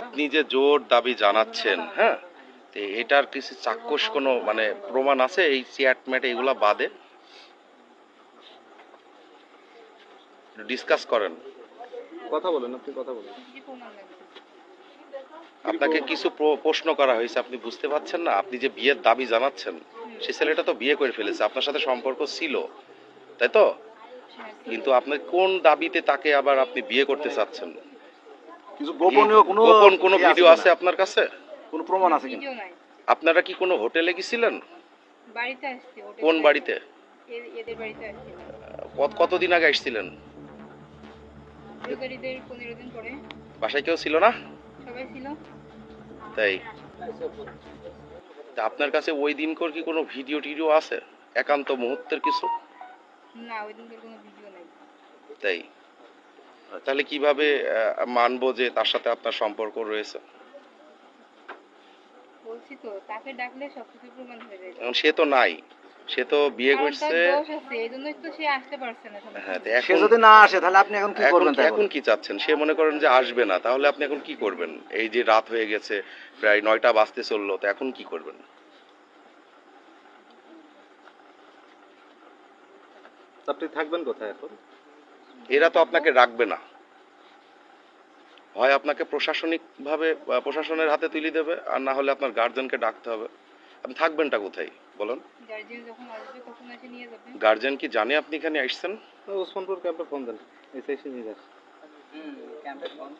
আপনি যে জোর দাবি জানাচ্ছেন, হ্যাঁ, তো এটার কিছু চাক্ষুষ কোনো মানে প্রমাণ আছে এই চেয়ারম্যাট এগুলা বাদে? ডিসকাস করেন। কথা বলেন, আপনি কথা বলেন। আপনাকে কিছু প্রশ্ন করা হয়েছে, আপনি বুঝতে পারছেন না? আপনি যে বিয়ের দাবি জানাচ্ছেন, সে ছেলেটা তো বিয়ে করে ফেলেছে, আপনার সাথে সম্পর্ক ছিল, তাই তো? কিন্তু আপনি কোন দাবিতে তাকে আবার আপনি বিয়ে করতে চাচ্ছেন? কিছু গোপনীয় কোনো ভিডিও আছে আপনার কাছে? কোনো প্রমাণ আছে কিনা? আপনারা কি কোনো হোটেলে গেছিলেন? বাড়িতে আসছি। কোন বাড়িতে? এদের বাড়িতে আসছি। কতদিন আগে আসছিলেন? ঈদের 15 দিন পরে। বাসায় কেউ ছিল না? সবাই ছিল। তাই আপনার কাছে ওই দিনকার কি কোনো ভিডিও টিডিও আছে, একান্ত মুহূর্তের কিছু? না, ওই দিনকার কোনো ভিডিও নাই। তাই তাহলে কিভাবে মানবো যে তার সাথে আপনার সম্পর্ক রয়েছে? বলছি তো, তাকে ডাকলে সবকিছু প্রমাণ হয়ে যায়। এখন সে তো নাই, সে তো বিয়ে করছে। এইজন্যই তো সে আসতে পারছে না। হ্যাঁ, সে যদি না আসে তাহলে আপনি এখন কি করবেন? এখন কি চাচ্ছেন? সে মনে করেন যে আসবে না, তাহলে আপনি এখন কি করবেন? এই যে রাত হয়ে গেছে, প্রায় 9টা বাজতে চললো, তো এখন কি করবেন? আপনি থাকবেন কোথায় এখন? এরা তো আপনাকে রাখবে না, হয় আপনাকে প্রশাসনিকভাবে প্রশাসনের হাতে তুলে দেবে, আর না হলে আপনার গার্জেনকে ডাকতে হবে। আপনি থাকবেনটা কোথায় বলুন? গার্জিয়ান যখন আসবে তখন এসে নিয়ে যাবে। গার্জেন কি জানে আপনি এখানে আসছেন? ওসমানপুর ক্যাম্পে ফোন দেন, এসে নিয়ে যান। ক্যাম্পে ফোন